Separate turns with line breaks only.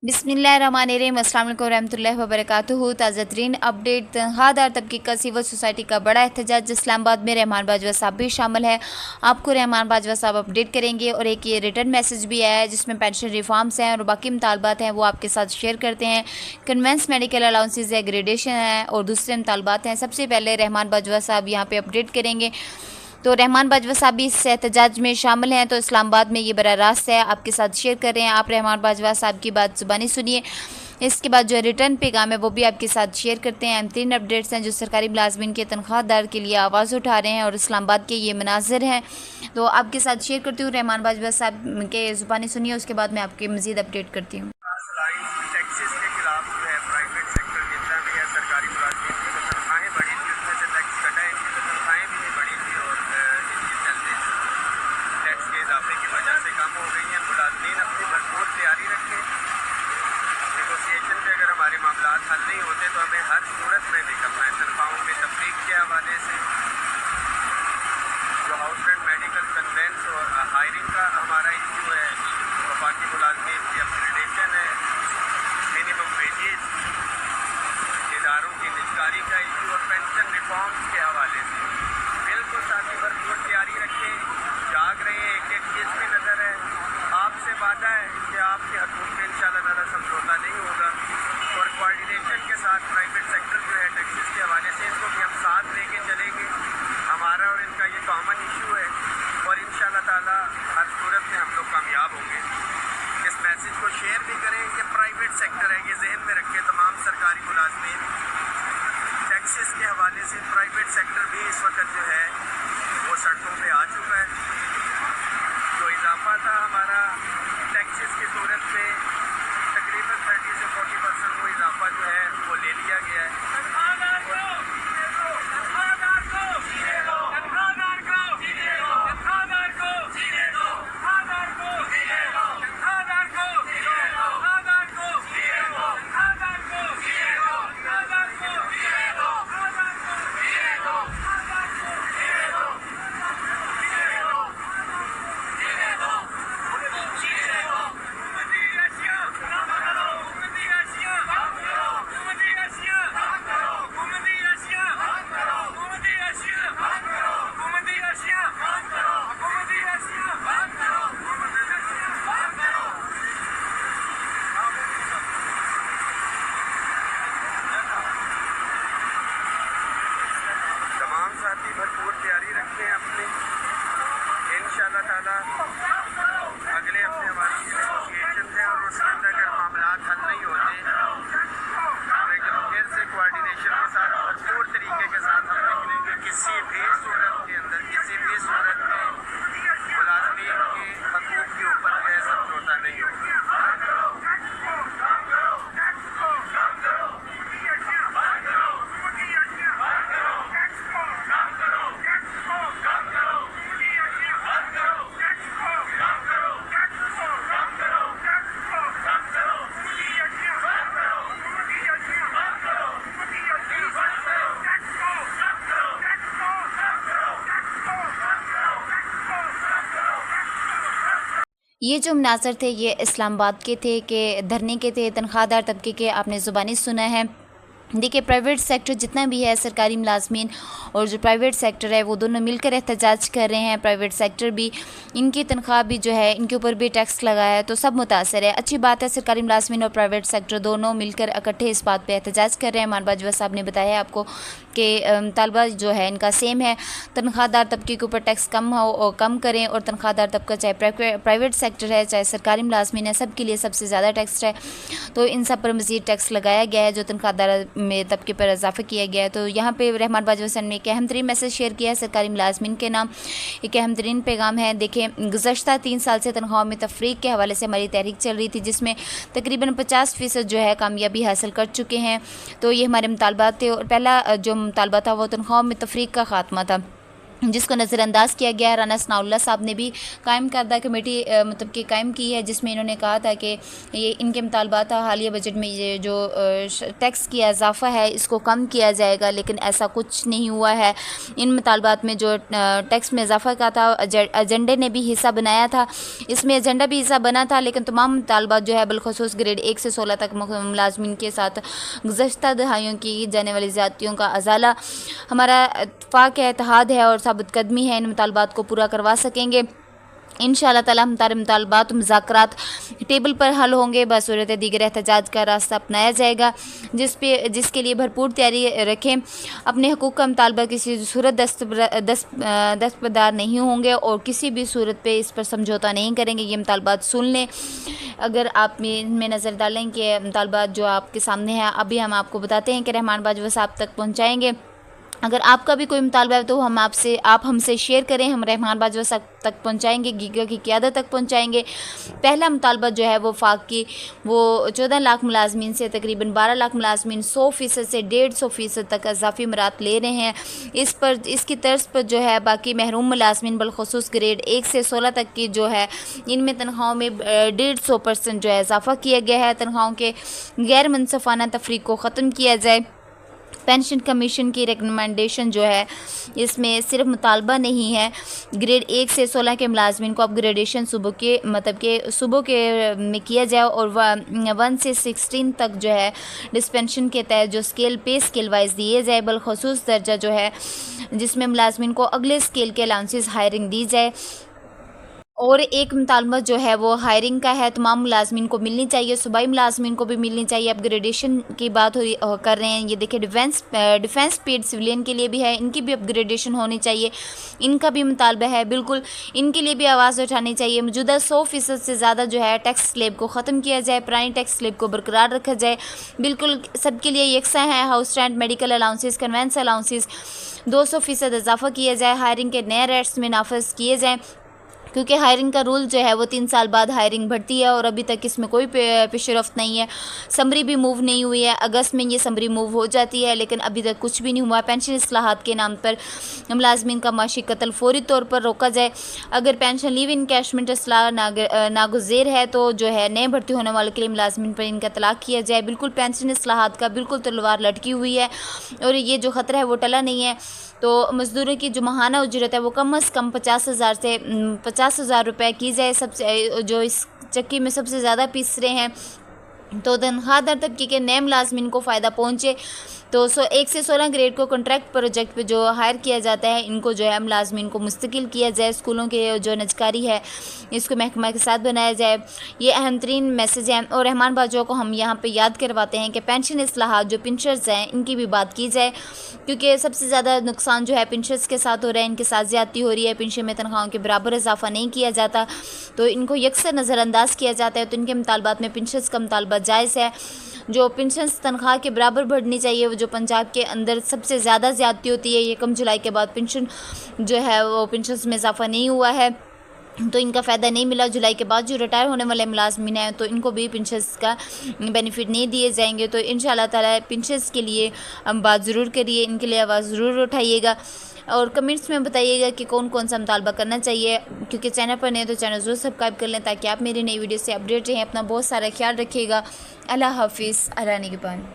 बिस्मिल्लाहिर्रहमानिर्रहीम, अस्सलाम वालेकुम रहमतुल्लाहि व बरकातुहू। ताज़ा तरीन अपडेट, तनख्वाहदार तबके का सिविल सोसाइटी का बड़ा एहतजाज इस्लामाबाद में। रहमान बाजवा साहब भी शामिल है। आपको रहमान बाजवा साहब अपडेट करेंगे और एक ये रिटर्न मैसेज भी आया है जिसमें पेंशन रिफॉर्म्स हैं और बाकी मुतालबात हैं वो आपके साथ शेयर करते हैं। कन्वेंस मेडिकल अलाउंसेज है, ग्रेडेशन है और दूसरे मुतालबात हैं। सबसे पहले रहमान बाजवा साहब यहाँ पे अपडेट करेंगे। तो रहमान बाजवा साहब भी इस एहतजाज में शामिल हैं, तो इस्लामाबाद में ये बड़ा रास्त है, आपके साथ शेयर कर रहे हैं। आप रहमान बाजवा साहब की बात ज़ुबानी सुनिए। इसके बाद जो रिटर्न पैगाम है वो भी आपके साथ शेयर करते हैं। 3 अपडेट्स हैं जो सरकारी मुलाजमीन के तनख्वाहदार के लिए आवाज़ उठा रहे हैं और इस्लामाबाद के ये मनाजिर हैं, तो आपके साथ शेयर करती हूँ। रहमान बाजवा साहब के ज़ुबानी सुनिए, उसके बाद मैं आपकी मज़ीद अपडेट करती हूँ।
टैक्सेस के खिलाफ जो है प्राइवेट सेक्टर जितना भी है सरकारी मुलाजमीन की जो तनख्वाहें बढ़ी थी उसमें से टैक्स कटा है, इनकी तो तनख्वाहें भी नहीं बढ़ी थी और इनके चलते टैक्स के इजाफे की वजह से कम हो गई हैं। मुलाजमीन अपनी भरपूर तैयारी रखें। नेगोशिएशन पे अगर हमारे मामला हल नहीं होते तो हमें हर सूरत में निकलना है। तनख्वाहों में तफरीक के हवाले से जो हाउस रेंट, मेडिकल, कन्वेंस और हायरिंग का हमारा इशू है, वफाकी मुलाजमीन की अपग्रेडेशन है, मिनिमम वेजेज, इदारों की निजकारी का इशू और पेंशन रिफॉर्म्स के हवाले से बिल्कुल साथी भरपूर तैयारी रखें। जाग रहे हैं, एक चीज़ में नज़र है, आपसे वादा है कि आपके हकूक़ में इंशाअल्लाह ताला समझौता नहीं होगा और कोऑर्डिनेशन के साथ प्राइवेट सेक्टर जो है टैक्सेस के हवाले से इनको भी हम साथ लेके चलेंगे। हमारा और इनका ये कॉमन इशू है और इंशाअल्लाह ताला हर सूरत में हम लोग कामयाब होंगे। इस मैसेज को शेयर भी करें। ये प्राइवेट सेक्टर है, ये जहन में रखें तमाम सरकारी मुलाजमीन। टैक्सेस के हवाले से प्राइवेट सेक्टर भी इस वक्त जो है वो सड़कों पे आ चुका है। जो इजाफा था हमारा टैक्सेस की सूरत में तकरीबन 30 से 40% वो इजाफा जो है वो ले लिया गया है। साथी भरपूर तैयारी रखें अपनी। इंशाअल्लाह ताला अगले हफ्ते हमारी नेगोशिएशन है और उसके अंदर अगर मामला हल नहीं होते लेकिन फिर से कोऑर्डिनेशन के साथ भरपूर तरीके के साथ हम निकलेंगे। किसी भी सूरत के अंदर, किसी भी सूरत में मुलाजमीन के हकूक़ के ऊपर जो है समझौता नहीं होगा।
ये जो मनाज़र थे ये इस्लामाबाद के थे कि धरने के थे तनख्वाहदार तबके के, आपने ज़ुबानी सुना है। देखिए, प्राइवेट सेक्टर जितना भी है, सरकारी मुलाजमीन और जो प्राइवेट सेक्टर है वो दोनों मिलकर एहतजाज कर रहे हैं। प्राइवेट सेक्टर भी, इनकी तनख्वाह भी जो है, इनके ऊपर भी टैक्स लगा है, तो सब मुतासर है। अच्छी बात है, सरकारी मुलाजमीन और प्राइवेट सेक्टर दोनों मिलकर इकट्ठे इस बात पे एहतजाज कर रहे हैं। रहमान बाजवा साहब ने बताया आपको कि तालबा जो है इनका सेम है, तनख्वाहदार तबके के ऊपर टैक्स कम हो और कम करें, और तनख्वाहदार तबका चाहे प्राइवेट सेक्टर है चाहे सरकारी मुलाजमीन है, सब के लिए सबसे ज़्यादा टैक्स है, तो इन सब पर मज़ीद टैक्स लगाया गया है जो तनख्वाहदार में तबके पर इजाफा किया गया है। तो यहाँ पे रहमान बाजवा साहब ने एक अहम तरीन मैसेज शेयर किया है सरकारी मुलाजमीन के नाम। एक अहम तरीन पैगाम है। देखें, गुज़श्ता 3 साल से तनख्वाह में तफरीक के हवाले से हमारी तहरीक चल रही थी जिसमें तकरीबन 50% जो है कामयाबी हासिल कर चुके हैं। तो ये हमारे मुतालबात थे और पहला जो मुतालबा था वो तनख्वाह में तफरीक का ख़ात्मा था। जिसको नज़रअंदाज किया गया है। राना सनाउल्लाह साहब ने भी कायम करदा कमेटी मतलब कि कायम की है, जिसमें इन्होंने कहा था कि ये इनके मुतालबात था हालिया बजट में ये जो टैक्स की इजाफ़ा है इसको कम किया जाएगा, लेकिन ऐसा कुछ नहीं हुआ है। इन मुतालबात में जो टैक्स में इजाफ़ा का था एजेंडे ने भी हिस्सा बनाया था, इसमें एजेंडा भी हिस्सा बना था, लेकिन तमाम मुतालबात जो है बिलखसूस ग्रेड 1 से 16 तक मुलाजमीन के साथ गुज़श्ता दहाइयों की जाने वाली ज़्यादतियों का अजाला हमारा इत्तेफाक है, इत्तेहाद है और साबित कदमी है। इन मुतालबात को पूरा करवा सकेंगे इंशाअल्लाह ताला। हमारे मुतालबात मुज़ाकरात टेबल पर हल होंगे, बसूरत दीगर एहतजाज का रास्ता अपनाया जाएगा, जिसके लिए भरपूर तैयारी रखें। अपने हकूक़ का मुतालबा किसी सूरत दस्तबरदार नहीं होंगे और किसी भी सूरत पे इस पर समझौता नहीं करेंगे। ये मुतालबात सुन लें। अगर आप इनमें नज़र डालें कि मुतालबात जो आपके सामने है, अभी हम आपको बताते हैं कि रहमान बाजवा साहब तक पहुँचाएँगे। अगर आपका भी कोई मुतालबा है तो आप हमसे शेयर करें, हम रहमान बाजवा साहब तक पहुंचाएंगे, गीगा की क़यादत तक पहुंचाएंगे। पहला मुतालबा जो है वो फाक की वो 14 लाख मुलाजमीन से तकरीबन 12 लाख मुलाजमीन 100% से 150% तक इजाफी मरात ले रहे हैं। इसकी तर्ज पर जो है बाकी महरूम मुलाजमीन बलखसूस ग्रेड 1 से 16 तक की जो है इनमें तनख्वाहों में 150% जो है इजाफ़ा किया गया है। तनख्वाहों के गैर मुनसफ़ाना तफरीक को ख़त्म किया जाए। पेंशन कमीशन की रिकमेंडेशन जो है इसमें सिर्फ मुतालबा नहीं है, ग्रेड 1 से 16 के मुलाजमीन को अपग्रेडेशन सुबह के में किया जाए और 1 से 16 तक जो है डिस्पेंशन के तहत जो पे स्केल वाइज दिए जाए, बलखसूस दर्जा जो है जिसमें मुलाजमीन को अगले स्केल के अलाउंसेस हायरिंग दी जाए। और एक मुतालबा जो है वो हायरिंग का है, तमाम मुलाजमीन को मिलनी चाहिए, सूबाई मुलाजमीन को भी मिलनी चाहिए। अपग्रेडेशन की बात कर रहे हैं, ये देखिए डिफेंस पेड सिविलियन के लिए भी है, इनकी भी अपग्रेडेशन होनी चाहिए, इनका भी मुतालबा है। बिल्कुल इनके लिए भी आवाज़ उठानी चाहिए। मौजूदा 100% से ज़्यादा जो है टैक्स स्लेब को ख़त्म किया जाए, पुरानी टैक्स स्लेब को बरकरार रखा जाए, बिल्कुल सबके लिए यकसा है। House rent, medical allowances, conveyance allowances 200% इजाफा किया जाए। हायरिंग के नए रेट्स में नाफज किए जाएँ, क्योंकि हायरिंग का रूल जो है वो 3 साल बाद हायरिंग बढ़ती है और अभी तक इसमें कोई पेशरफ्त नहीं है। समरी भी मूव नहीं हुई है, अगस्त में ये समरी मूव हो जाती है, लेकिन अभी तक कुछ भी नहीं हुआ। पेंशन इस्लाहात के नाम पर मुलाजमीन का माशी कत्ल फौरी तौर पर रोका जाए। अगर पेंशन लीव इनकैशमेंट इस्लाह नागुज़ेर है तो जो है नए भर्ती होने वाले के लिए मुलाजमीन पर इनका तलाक किया जाए। बिल्कुल पेंशन इस्लाहात का बिल्कुल तलवार लटकी हुई है और ये जो ख़तरा है वो टला नहीं है। तो मज़दूरों की जो माहाना उजरत है वो कम से कम 50,000 रुपये की जाए। सबसे जो इस चक्की में सबसे ज़्यादा पिस रहे हैं, तो तनख्वाहदार तबके के नए मुलाजमीन को फ़ायदा पहुँचे। तो 1 से 16 ग्रेड को कॉन्ट्रैक्ट प्रोजेक्ट पे जो हायर किया जाता है, इनको जो है मुलाजमीन को मुस्तकिल किया जाए। स्कूलों के जो नजकारी है इसको महकमा के साथ बनाया जाए। ये अहम तरीन मैसेज है। और रहमान बाजवा को हम यहाँ पे याद करवाते हैं कि पेंशन इस्लाहात जो पिंशर्स हैं इनकी भी बात की जाए, क्योंकि सबसे ज़्यादा नुकसान जो है पिंशर्स के साथ हो रहा है, इनके साथ ज़्यादती हो रही है। पेंशन में तनख्वाहों के बराबर इजाफा नहीं किया जाता, तो इनको यकसर नज़रअंदाज किया जाता है। तो इनके मुतालबात में पिंशर्स का मुतालबा जायज़ है। जो पेंशन तनख्वाह के बराबर बढ़नी चाहिए, वो जो पंजाब के अंदर सबसे ज़्यादा ज़्यादती होती है, 1 जुलाई के बाद पेंशन जो है वो पेंशन में इजाफा नहीं हुआ है, तो इनका फ़ायदा नहीं मिला। जुलाई के बाद जो रिटायर होने वाले मुलाजमीन हैं तो इनको भी पेंशन्स का बेनिफिट नहीं दिए जाएंगे। तो इंशाअल्लाह ताला पेंशन्स के लिए हम बात ज़रूर करिए, इनके लिए आवाज़ ज़रूर उठाइएगा और कमेंट्स में बताइएगा कि कौन कौन सा मुतालबा करना चाहिए। क्योंकि चैनल पर नहीं तो चैनल ज़रूर सब्सक्राइब कर लें ताकि आप मेरी नई वीडियो से अपडेट रहें। अपना बहुत सारा ख्याल रखिएगा। अल्लाह हाफिज़। अल्लाह निगहबान।